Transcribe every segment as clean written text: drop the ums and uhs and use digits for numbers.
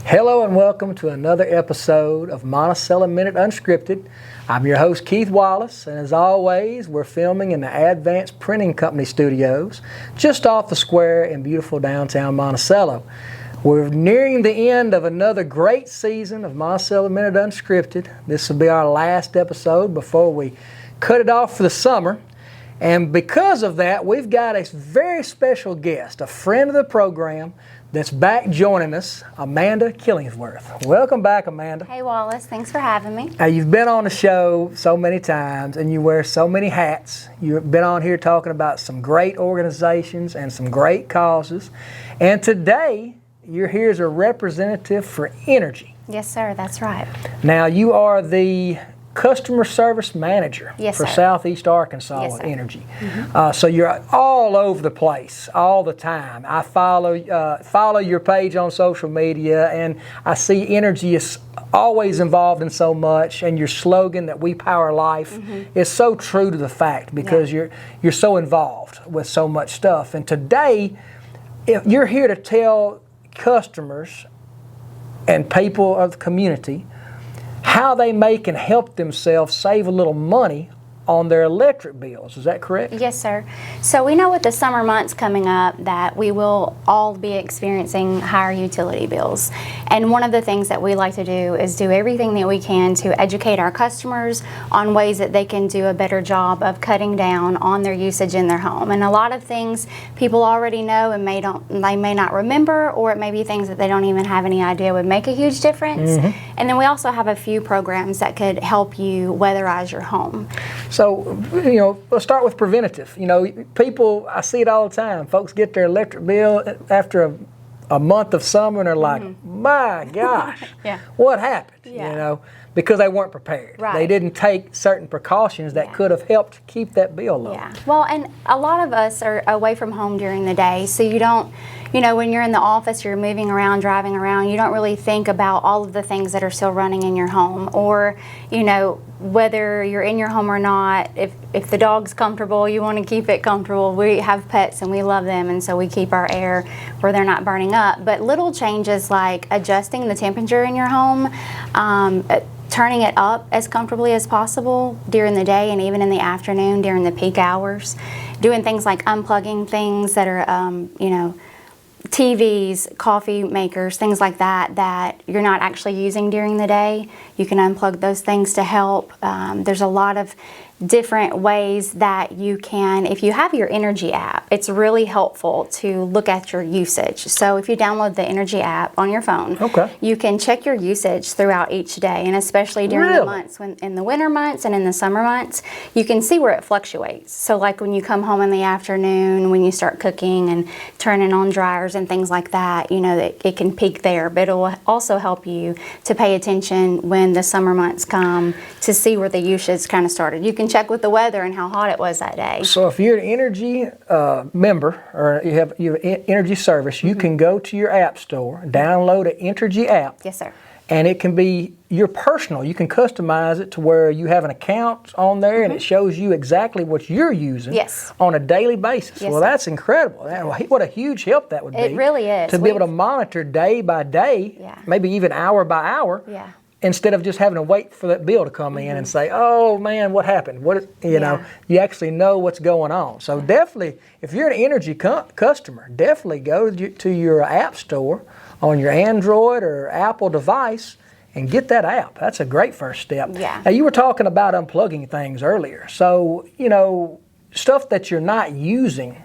Hello and welcome to another episode of Monticello Minute Unscripted. I'm your host Keith Wallace, and as always we're filming in the Advance Printing Company studios just off the square in beautiful downtown Monticello. We're nearing the end of another great season of Monticello Minute Unscripted. This will be our last episode before we cut it off for the summer. And because of that, we've got a very special guest, a friend of the program, that's back joining us, Amanda Killingsworth. Welcome back, Amanda. Hey, Wallace. Thanks for having me. You've been on the show so many times, and you wear so many hats. You've been on here talking about some great organizations and some great causes. And today, you're here as a representative for Entergy. Yes, sir. That's right. Now, you are the Customer Service Manager for Southeast Arkansas with Entergy. Mm-hmm. So you're all over the place all the time. I follow your page on social media, and I see Entergy is always involved in so much, and your slogan that we power life is so true to the fact because you're so involved with so much stuff. And today, if you're here to tell customers and people of the community how they can help themselves save a little money on their electric bills. Is that correct? Yes, sir. So we know with the summer months coming up that we will all be experiencing higher utility bills. And one of the things that we like to do is do everything that we can to educate our customers on ways that they can do a better job of cutting down on their usage in their home. And a lot of things people already know and they may not remember, or it may be things that they don't even have any idea would make a huge difference. Mm-hmm. And then we also have a few programs that could help you weatherize your home. So, let's start with preventative. People, I see it all the time. Folks get their electric bill after a month of summer and they're like, my gosh, what happened? Yeah. Because they weren't prepared. Right. They didn't take certain precautions that could have helped keep that bill low. Yeah. Well, and a lot of us are away from home during the day, so you don't, when you're in the office, you're moving around, driving around, you don't really think about all of the things that are still running in your home, or, whether you're in your home or not, if the dog's comfortable, you want to keep it comfortable. We have pets and we love them, and so we keep our air where they're not burning up. But little changes like adjusting the temperature in your home, turning it up as comfortably as possible during the day and even in the afternoon during the peak hours, doing things like unplugging things that are, TVs, coffee makers, things like that you're not actually using during the day. You can unplug those things to help. There's a lot of different ways that you can, if you have your Entergy app, it's really helpful to look at your usage. So if you download the Entergy app on your phone, you can check your usage throughout each day, and especially during the months, in the winter months and in the summer months, you can see where it fluctuates. So like when you come home in the afternoon, when you start cooking and turning on dryers and things like that, that it can peak there, but it will also help you to pay attention when the summer months come to see where the usage kind of started. You can check with the weather and how hot it was that day. So if you're an Entergy member or you have Entergy service, you can go to your app store, download an Entergy app. Yes, sir. And it can be your personal. You can customize it to where you have an account on there and it shows you exactly what you're using on a daily basis. Well, that's incredible. What a huge help that would be. It really is. To be able to monitor day by day, maybe even hour by hour. Yeah. Instead of just having to wait for that bill to come in and say, oh man, what happened? You actually know what's going on. So definitely, if you're an Entergy customer, definitely go to your app store on your Android or Apple device and get that app. That's a great first step. Yeah. Now you were talking about unplugging things earlier. So, stuff that you're not using,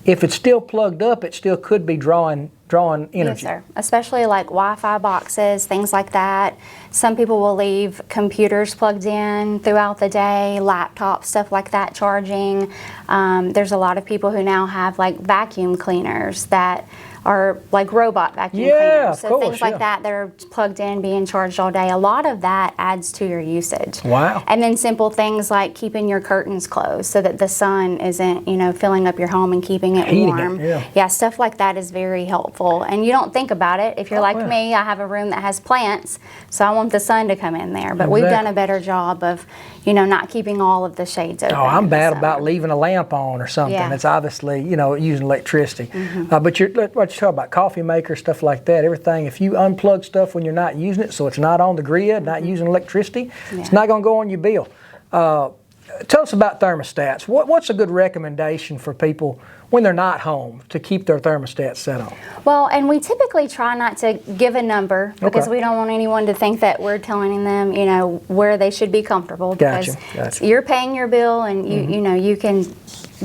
if it's still plugged up, it still could be drawing energy. Yes, sir. Especially like Wi-Fi boxes, things like that. Some people will leave computers plugged in throughout the day, laptops, stuff like that charging. There's a lot of people who now have like vacuum cleaners that are like robot vacuum cleaners. So things like that are plugged in, being charged all day. A lot of that adds to your usage. Wow. And then simple things like keeping your curtains closed so that the sun isn't, filling up your home and keeping it warm. Yeah, stuff like that is very helpful. And you don't think about it. If you're like me, I have a room that has plants, so I want the sun to come in there. But we've done a better job of, not keeping all of the shades open. Oh, I'm bad about leaving a lamp on or something. It's obviously, using electricity. But what you talk about, coffee makers, stuff like that, everything. If you unplug stuff when you're not using it, so it's not on the grid, not using electricity, it's not going to go on your bill. Tell us about thermostats. What's a good recommendation for people when they're not home to keep their thermostats set on? Well, and we typically try not to give a number because we don't want anyone to think that we're telling them, you know, where they should be comfortable. Because you're paying your bill, and you know, you can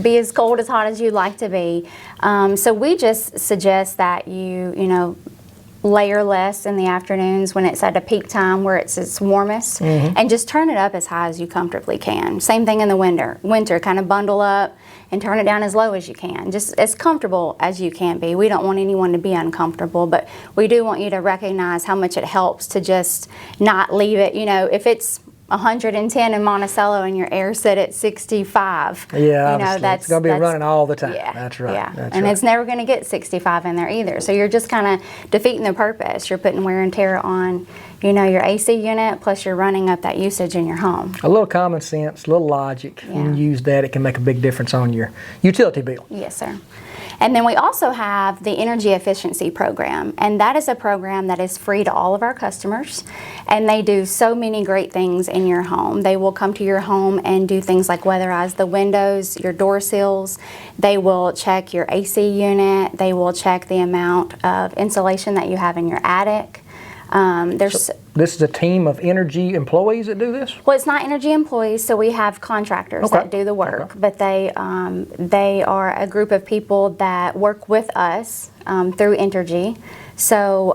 be as cold as hot as you'd like to be. So we just suggest that you know, layer less in the afternoons when it's at a peak time where it's its warmest, and just turn it up as high as you comfortably can. Same thing in the winter, kind of bundle up and turn it down as low as you can, just as comfortable as you can be. We don't want anyone to be uncomfortable, but we do want you to recognize how much it helps to just not leave it, you know, if it's 110 in Monticello and your air set at 65. Yeah, you know, it's going to be running all the time. Yeah, that's right. Yeah, and it's never going to get 65 in there either. So you're just kind of defeating the purpose. You're putting wear and tear on, you know, your AC unit, plus you're running up that usage in your home. A little common sense, a little logic. You can use that. It can make a big difference on your utility bill. Yes, sir. And then we also have the Energy Efficiency Program, and that is a program that is free to all of our customers, and they do so many great things in your home. They will come to your home and do things like weatherize the windows, your door sills. They will check your AC unit. They will check the amount of insulation that you have in your attic. This is a team of Entergy employees that do this? Well, it's not Entergy employees, so we have contractors that do the work, but they are a group of people that work with us through Entergy. So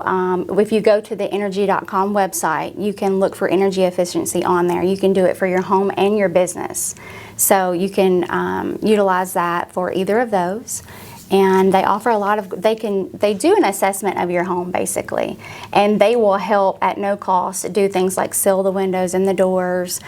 if you go to the Entergy.com website, you can look for energy efficiency on there. You can do it for your home and your business. So you can utilize that for either of those. And they offer a lot of, they do an assessment of your home basically, and they will help at no cost do things like seal the windows and the doors,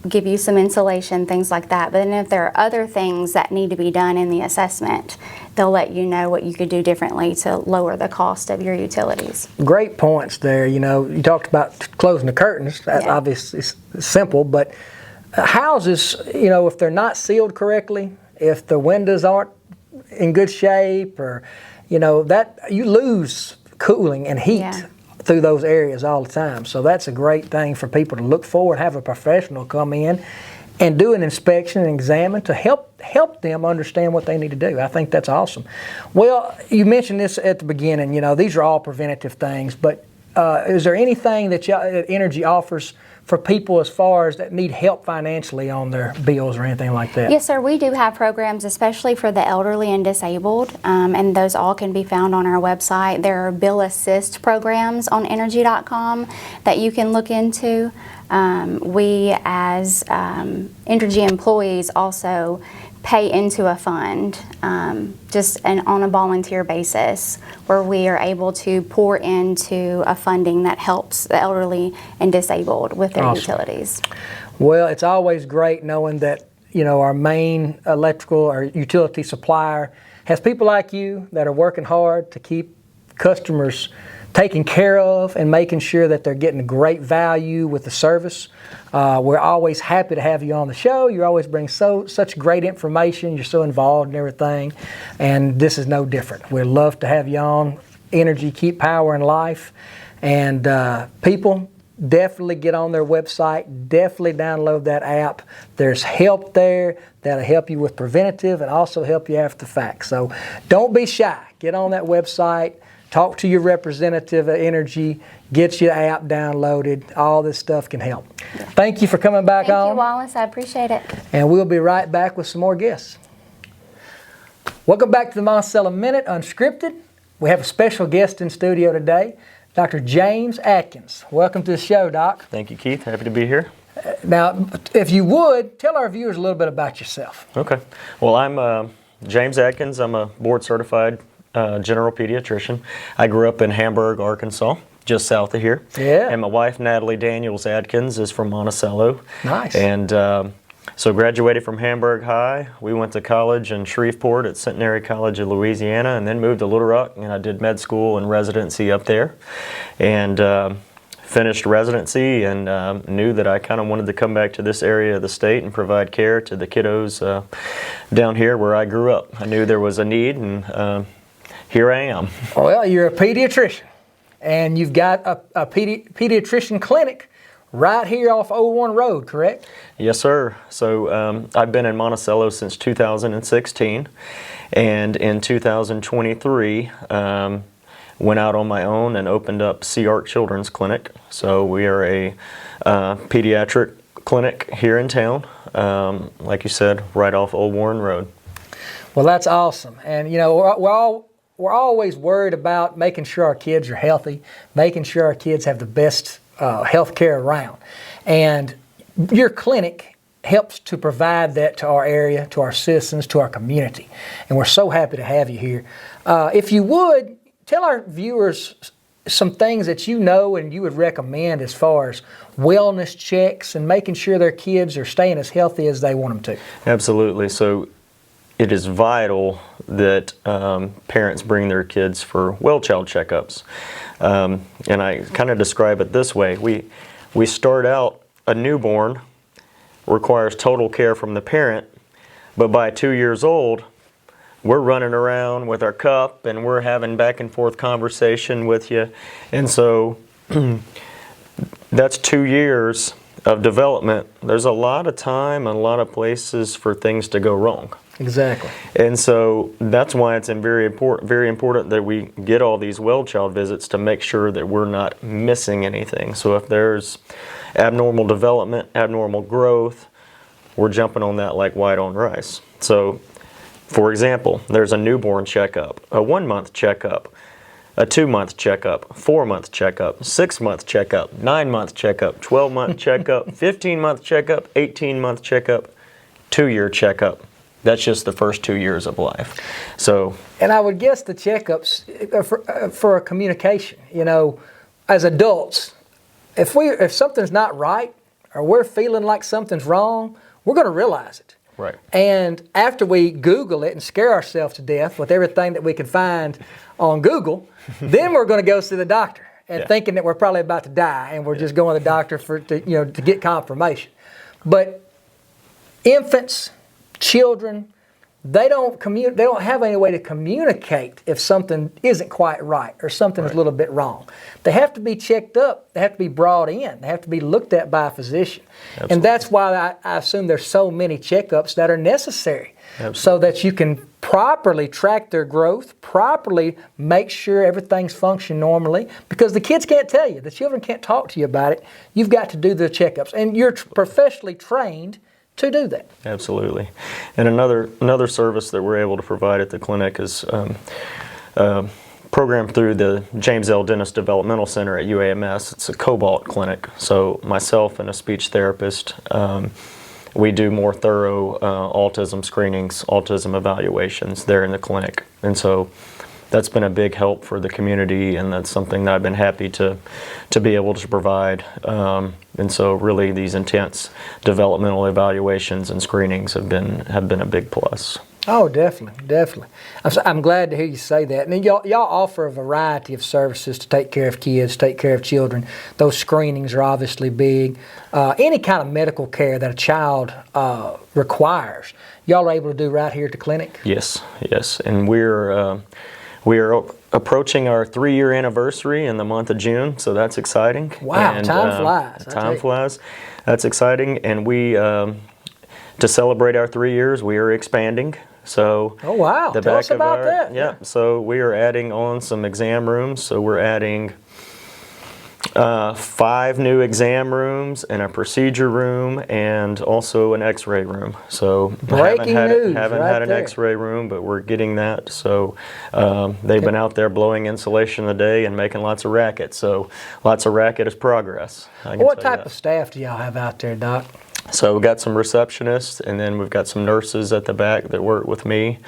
give you some insulation, things like that. But then if there are other things that need to be done in the assessment, they'll let you know what you could do differently to lower the cost of your utilities. Great points there. You know, you talked about closing the curtains. That's obviously simple, but houses, you know, if they're not sealed correctly, if the windows aren't in good shape, or you know, that you lose cooling and heat through those areas all the time. So that's a great thing for people to look for and have a professional come in and do an inspection and examine to help them understand what they need to do. I think that's awesome. Well, you mentioned this at the beginning, you know, these are all preventative things, but is there anything that Entergy offers for people as far as that need help financially on their bills or anything like that? Yes, sir. We do have programs, especially for the elderly and disabled, and those all can be found on our website. There are bill assist programs on Entergy.com that you can look into. We, as Entergy employees, also pay into a fund on a volunteer basis, where we are able to pour into a funding that helps the elderly and disabled with their utilities. Well, it's always great knowing that, you know, our main electrical or utility supplier has people like you that are working hard to keep customers taken care of and making sure that they're getting a great value with the service. We're always happy to have you on the show. You always bring such great information. You're so involved in everything, and this is no different. We'd love to have you on. Entergy, keep powering life. And people, definitely get on their website. Definitely download that app. There's help there that'll help you with preventative and also help you after the fact. So don't be shy. Get on that website. Talk to your representative at Entergy, get your app downloaded. All this stuff can help. Thank you for coming back on. Thank you, Wallace. I appreciate it. And we'll be right back with some more guests. Welcome back to the Monticello Minute Unscripted. We have a special guest in studio today, Dr. James Atkins. Welcome to the show, Doc. Thank you, Keith. Happy to be here. Now, if you would, tell our viewers a little bit about yourself. Okay. Well, I'm James Atkins. I'm a board-certified general pediatrician. I grew up in Hamburg, Arkansas, just south of here. Yeah. And my wife, Natalie Daniels Atkins, is from Monticello. Nice. And so graduated from Hamburg High. We went to college in Shreveport at Centenary College of Louisiana, and then moved to Little Rock, and I did med school and residency up there. And finished residency and knew that I kind of wanted to come back to this area of the state and provide care to the kiddos down here where I grew up. I knew there was a need, and here I am. Well, you're a pediatrician, and you've got a pediatrician clinic right here off 01 Road, correct? Yes, sir. So I've been in Monticello since 2016, and in 2023 went out on my own and opened up SEARK Children's Clinic. So we are a pediatric clinic here in town, like you said, right off Old Warren Road. Well, that's awesome. And, you know, we're always worried about making sure our kids are healthy, making sure our kids have the best health care around. And your clinic helps to provide that to our area, to our citizens, to our community. And we're so happy to have you here. If you would, tell our viewers some things that you know and you would recommend as far as wellness checks and making sure their kids are staying as healthy as they want them to. Absolutely. So it is vital that parents bring their kids for well child checkups. And I kind of describe it this way. We start out, a newborn requires total care from the parent, but by 2 years old, we're running around with our cup and we're having back and forth conversation with you. And so that's 2 years of development. There's a lot of time and a lot of places for things to go wrong. Exactly. And so that's why it's very important that we get all these well child visits to make sure that we're not missing anything. So if there's abnormal development, abnormal growth, we're jumping on that like white on rice. So for example, there's a newborn checkup, a 1 month checkup, a 2 month checkup, 4 month checkup, 6 month checkup, 9 month checkup, 12 month checkup, 15 month checkup, 18 month checkup, 2 year checkup. That's just the first 2 years of life. So, and I would guess the checkups for a communication. You know, as adults, if something's not right or we're feeling like something's wrong, we're going to realize it. right. And after we Google it and scare ourselves to death with everything that we can find on Google, then we're going to go see the doctor and thinking that we're probably about to die, and we're just going to the doctor to get confirmation. But infants, children, they don't have any way to communicate if something isn't quite right or something is a little bit wrong. They have to be checked up. They have to be brought in. They have to be looked at by a physician. Absolutely. And that's why I assume there's so many checkups that are necessary. Absolutely. So that you can properly track their growth, properly make sure everything's functioning normally, because the kids can't tell you. The children can't talk to you about it. You've got to do the checkups, and you're professionally trained to do that. Absolutely. And another service that we're able to provide at the clinic is programmed through the James L. Dennis Developmental Center at UAMS. It's a Cobalt clinic. So myself and a speech therapist, we do more thorough autism screenings, autism evaluations there in the clinic. And so that's been a big help for the community, and that's something that I've been happy to be able to provide. And so really these intense developmental evaluations and screenings have been a big plus. Oh, definitely, definitely. I'm glad to hear you say that. And y'all offer a variety of services to take care of kids, take care of children. Those screenings are obviously big. Any kind of medical care that a child requires, y'all are able to do right here at the clinic? Yes. And we are approaching our 3-year anniversary in the month of June, so that's exciting. Wow, and, time flies. Time flies. That's exciting. And we, to celebrate our 3 years, we are expanding. So, oh wow, tell us about that. Yeah, so we are adding on some exam rooms. So we're adding 5 new exam rooms and a procedure room and also an x-ray room. So breaking news, haven't had an x-ray room, but we're getting that. So they've been out there blowing insulation a day and making lots of racket. So lots of racket is progress. What type of staff do y'all have out there, Doc? So we've got some receptionists, and then we've got some nurses at the back that work with me.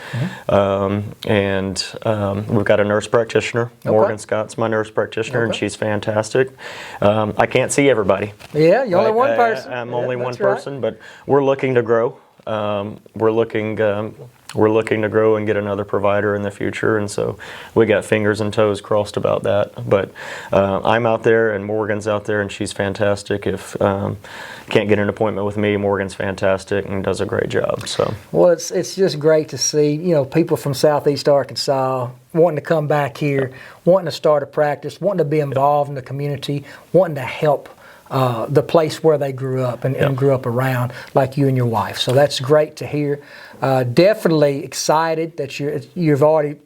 And we've got a nurse practitioner. Morgan Scott's my nurse practitioner, and she's fantastic. I can't see everybody. Yeah, you're only one person. I'm only one person, but we're looking to grow. We're looking we're looking to grow and get another provider in the future, and so we got fingers and toes crossed about that. But I'm out there, and Morgan's out there, and she's fantastic. If can't get an appointment with me, Morgan's fantastic and does a great job. So well, it's just great to see, you know, people from Southeast Arkansas wanting to come back here, wanting to start a practice, wanting to be involved in the community, wanting to help the place where they grew up and grew up around, like you and your wife. So that's great to hear. Definitely excited that you've already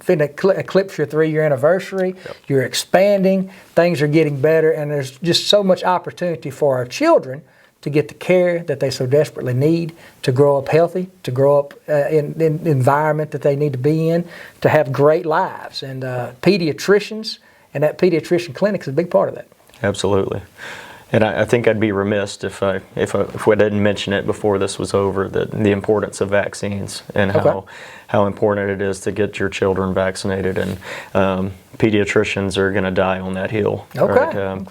eclipsed your 3-year anniversary. You're expanding. Things are getting better, and there's just so much opportunity for our children to get the care that they so desperately need, to grow up healthy, to grow up in the environment that they need to be in, to have great lives. And pediatricians and that pediatrician clinic is a big part of that. Absolutely. And I think I'd be remiss if I didn't mention it before this was over, that the importance of vaccines and how important it is to get your children vaccinated. And pediatricians are going to die on that hill. Right?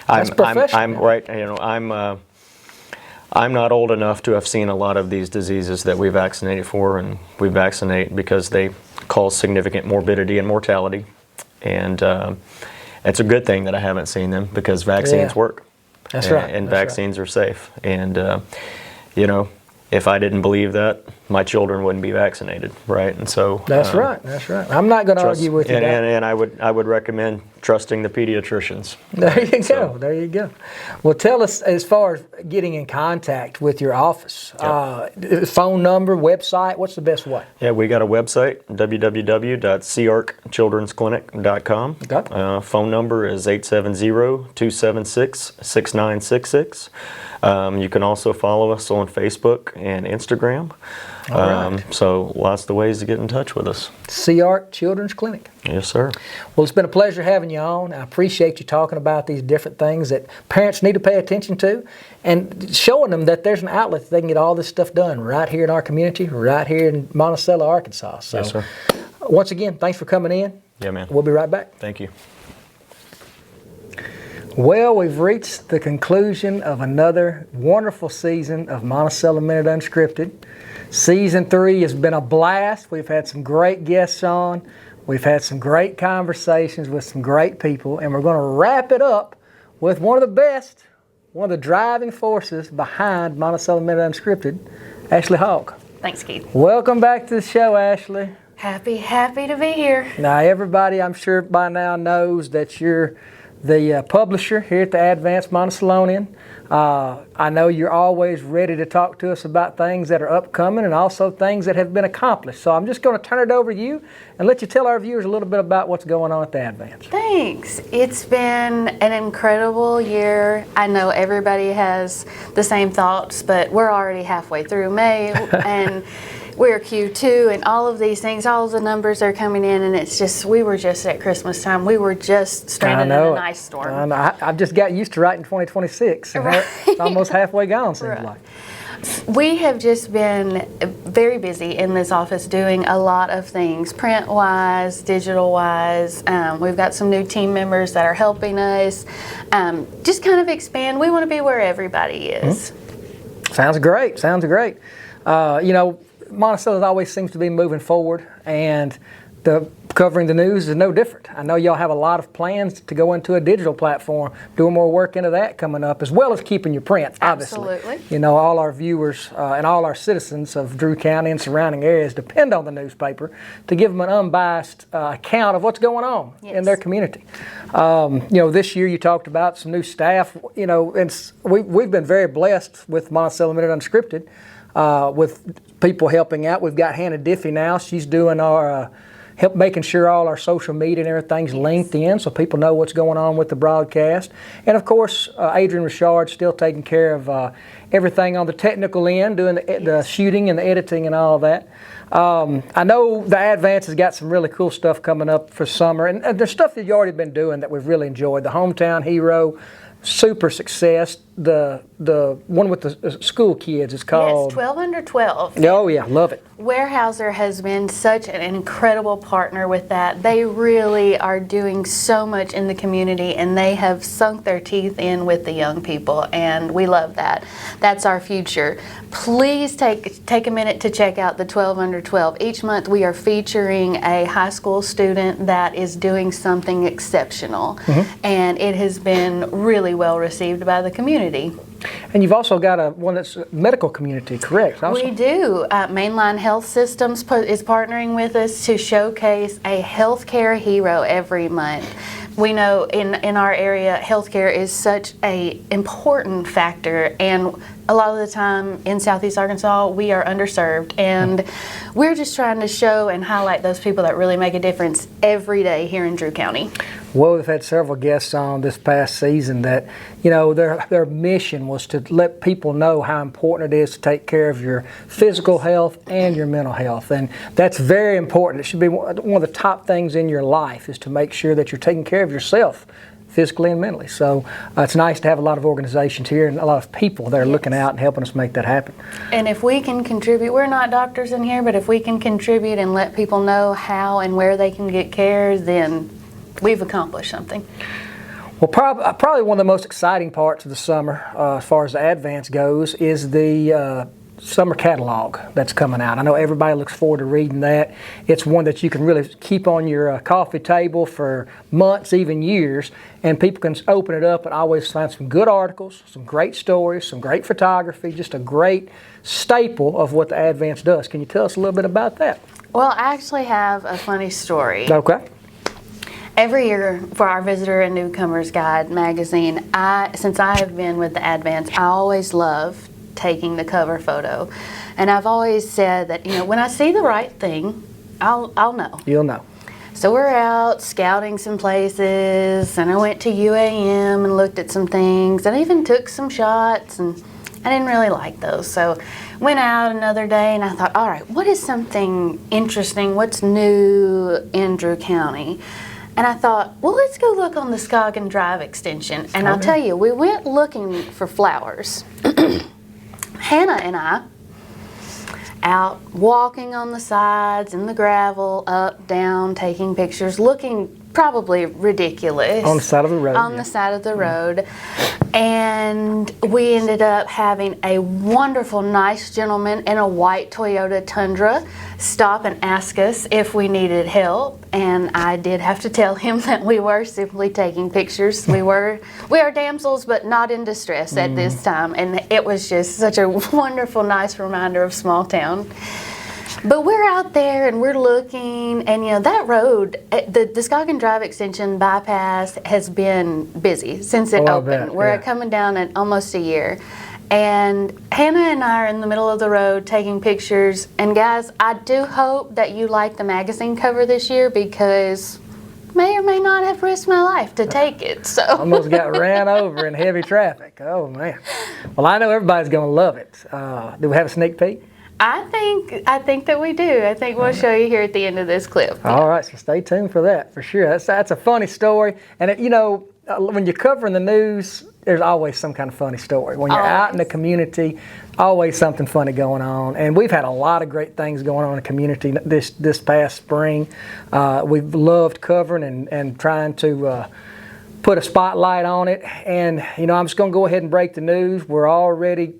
That's professional. I'm right. You know, I'm not old enough to have seen a lot of these diseases that we vaccinate for, and we vaccinate because they cause significant morbidity and mortality. And it's a good thing that I haven't seen them, because vaccines work. That's right. And vaccines are safe. And, you know, if I didn't believe that, my children wouldn't be vaccinated, right? And so that's right. I'm not going to argue with you. And I would recommend trusting the pediatricians. There you go. There you go. Well, tell us, as far as getting in contact with your office, phone number, website. What's the best way? Yeah, we got a website, www.searkchildrensclinic.com. Okay. Phone number is 870-276-6966. You can also follow us on Facebook and Instagram. So lots of ways to get in touch with us. SEARK Children's Clinic. Yes, sir. Well, it's been a pleasure having you on. I appreciate you talking about these different things that parents need to pay attention to, and showing them that there's an outlet that they can get all this stuff done right here in our community, right here in Monticello, Arkansas. So, yes, sir. Once again, thanks for coming in. Yeah, man. We'll be right back. Thank you. Well, we've reached the conclusion of another wonderful season of Monticello Minute Unscripted. Season 3 has been a blast. We've had some great guests on. We've had some great conversations with some great people, and we're going to wrap it up with one of the best, one of the driving forces behind Monticello Minute Unscripted, Ashley Hogg. Thanks, Keith. Welcome back to the show, Ashley. Happy to be here. Now, everybody, I'm sure by now, knows that you're the publisher here at the Advance Monticellonian. I know you're always ready to talk to us about things that are upcoming and also things that have been accomplished. So I'm just going to turn it over to you and let you tell our viewers a little bit about what's going on at the Advance. Thanks. It's been an incredible year. I know everybody has the same thoughts, but we're already halfway through May and we're Q2 and all of these things, all of the numbers are coming in, and it's just, we were just at Christmas time. We were just stranded in an ice storm. I know. I've just got used to writing 2026. Right. It's almost halfway gone, seems like. We have just been very busy in this office doing a lot of things, print-wise, digital-wise. We've got some new team members that are helping us just kind of expand. We want to be where everybody is. Mm-hmm. Sounds great. Sounds great. You know, Monticello always seems to be moving forward, and covering the news is no different. I know y'all have a lot of plans to go into a digital platform, doing more work into that coming up, as well as keeping your print, obviously. Absolutely. You know, all our viewers and all our citizens of Drew County and surrounding areas depend on the newspaper to give them an unbiased account of what's going on in their community. You know, this year you talked about some new staff. You know, and we've been very blessed with Monticello Minute Unscripted. With people helping out. We've got Hannah Diffie now. She's doing our making sure all our social media and everything's linked in so people know what's going on with the broadcast. And of course, Adrian Richard's still taking care of everything on the technical end, doing the shooting and the editing and all that. I know the Advance has got some really cool stuff coming up for summer, and there's stuff that you've already been doing that we've really enjoyed. The Hometown Hero, super success. the one with the school kids. It's called... Yes, 12 Under 12. Oh, yeah, love it. Weyerhaeuser has been such an incredible partner with that. They really are doing so much in the community, and they have sunk their teeth in with the young people, and we love that. That's our future. Please take a minute to check out the 12 Under 12. Each month we are featuring a high school student that is doing something exceptional, and it has been really well received by the community. And you've also got one that's medical community, correct? Also? We do. Mainline Health Systems is partnering with us to showcase a healthcare hero every month. We know in our area, healthcare is such an important factor, and a lot of the time in Southeast Arkansas, we are underserved, and we're just trying to show and highlight those people that really make a difference every day here in Drew County. Well, we've had several guests on this past season that, you know, their mission was to let people know how important it is to take care of your physical health and your mental health. And that's very important. It should be one of the top things in your life, is to make sure that you're taking care of yourself physically and mentally. So it's nice to have a lot of organizations here and a lot of people that are looking out and helping us make that happen. And if we can contribute, we're not doctors in here, but if we can contribute and let people know how and where they can get care, then we've accomplished something. Well, probably one of the most exciting parts of the summer, as far as the Advance goes, is the summer catalog that's coming out. I know everybody looks forward to reading that. It's one that you can really keep on your coffee table for months, even years, and people can open it up and always find some good articles, some great stories, some great photography, just a great staple of what the Advance does. Can you tell us a little bit about that? Well, I actually have a funny story. Okay. Every year for our Visitor and Newcomers Guide magazine, since I have been with the Advance, I always love taking the cover photo. And I've always said that, you know, when I see the right thing, I'll know. You'll know. So we're out scouting some places, and I went to UAM and looked at some things, and I even took some shots, and I didn't really like those. So went out another day, and I thought, all right, what is something interesting? What's new in Drew County? And I thought, well, let's go look on the Scoggin Drive extension. And I'll tell you, we went looking for flowers. Hannah and I, out walking on the sides, in the gravel, up, down, taking pictures, looking probably ridiculous. On the side of the road. On the side of the road. And we ended up having a wonderful, nice gentleman in a white Toyota Tundra stop and ask us if we needed help. And I did have to tell him that we were simply taking pictures. We are damsels, but not in distress at this time. And it was just such a wonderful, nice reminder of small town. But we're out there and we're looking, and you know, that road, the Scoggin Drive extension bypass has been busy since it opened. We're coming down in almost a year. And Hannah and I are in the middle of the road taking pictures. And guys, I do hope that you like the magazine cover this year, because may or may not have risked my life to take it. So almost got ran over in heavy traffic. Oh man. Well, I know everybody's going to love it. Do we have a sneak peek? I think that we do. I think we'll show you here at the end of this clip. All right, so stay tuned for that, for sure. That's a funny story. And, you know, when you're covering the news, there's always some kind of funny story. When you're out in the community, always something funny going on. And we've had a lot of great things going on in the community this past spring. We've loved covering and trying to put a spotlight on it. And, you know, I'm just going to go ahead and break the news. We're already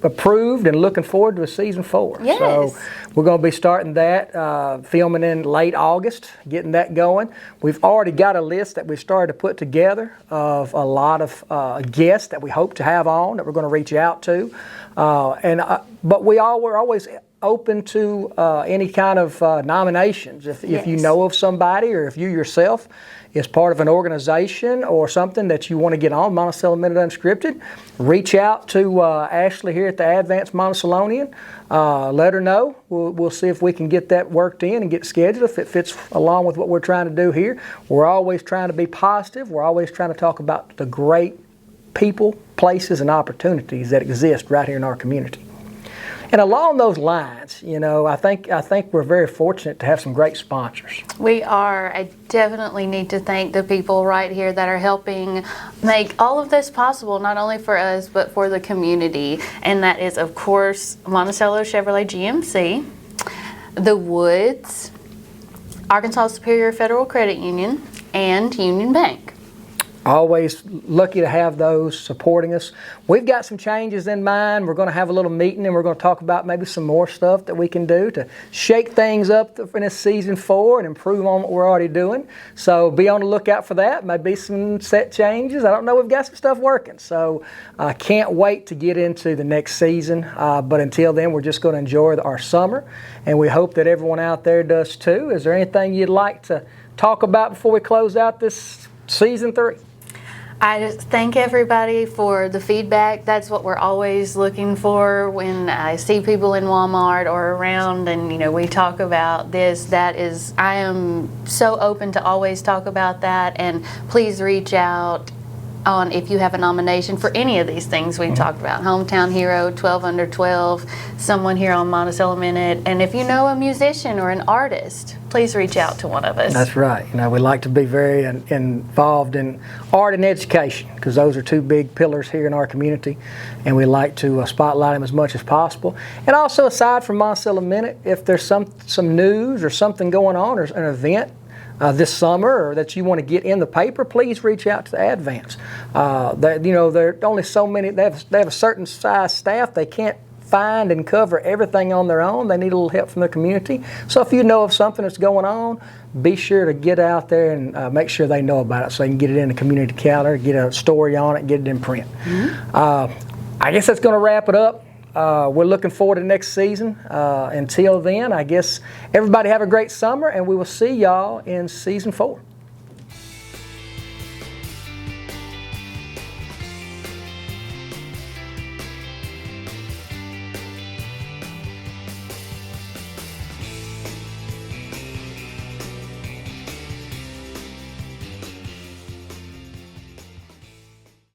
approved and looking forward to a season 4. Yes. So we're going to be starting that, filming in late August, getting that going. We've already got a list that we started to put together of a lot of guests that we hope to have on, that we're going to reach out to. But we're always open to any kind of nominations. If you know of somebody, or if you yourself is part of an organization or something that you want to get on Monticello Minute Unscripted, reach out to Ashley here at the Advance Monticellonian. Let her know. We'll see if we can get that worked in and get scheduled if it fits along with what we're trying to do here. We're always trying to be positive. We're always trying to talk about the great people, places, and opportunities that exist right here in our community. And along those lines, you know, I think we're very fortunate to have some great sponsors. We are. I definitely need to thank the people right here that are helping make all of this possible, not only for us, but for the community. And that is, of course, Monticello Chevrolet GMC, the Woods, Arkansas Superior Federal Credit Union, and Union Bank. Always lucky to have those supporting us. We've got some changes in mind. We're going to have a little meeting and we're going to talk about maybe some more stuff that we can do to shake things up in this season 4 and improve on what we're already doing. So be on the lookout for that. Maybe some set changes. I don't know. We've got some stuff working. So I can't wait to get into the next season. But until then, we're just going to enjoy our summer. And we hope that everyone out there does too. Is there anything you'd like to talk about before we close out this season 3? I just thank everybody for the feedback. That's what we're always looking for when I see people in Walmart or around and, you know, we talk about this. I am so open to always talk about that, and please reach out on if you have a nomination for any of these things we've talked about. Hometown Hero, 12 Under 12, someone here on Monticello Minute, and if you know a musician or an artist, please reach out to one of us. That's right. You know, we like to be very involved in art and education because those are 2 big pillars here in our community, and we like to spotlight them as much as possible. And also, aside from Monticello Minute, if there's some news or something going on or an event this summer or that you want to get in the paper, please reach out to the Advance. You know, there are only so many. They have a certain size staff. They can't find and cover everything on their own. They need a little help from the community. So if you know of something that's going on, be sure to get out there and make sure they know about it so they can get it in the community calendar, get a story on it, get it in print. I guess that's going to wrap it up. We're looking forward to next season. Until then, I guess everybody have a great summer, and we will see y'all in season 4.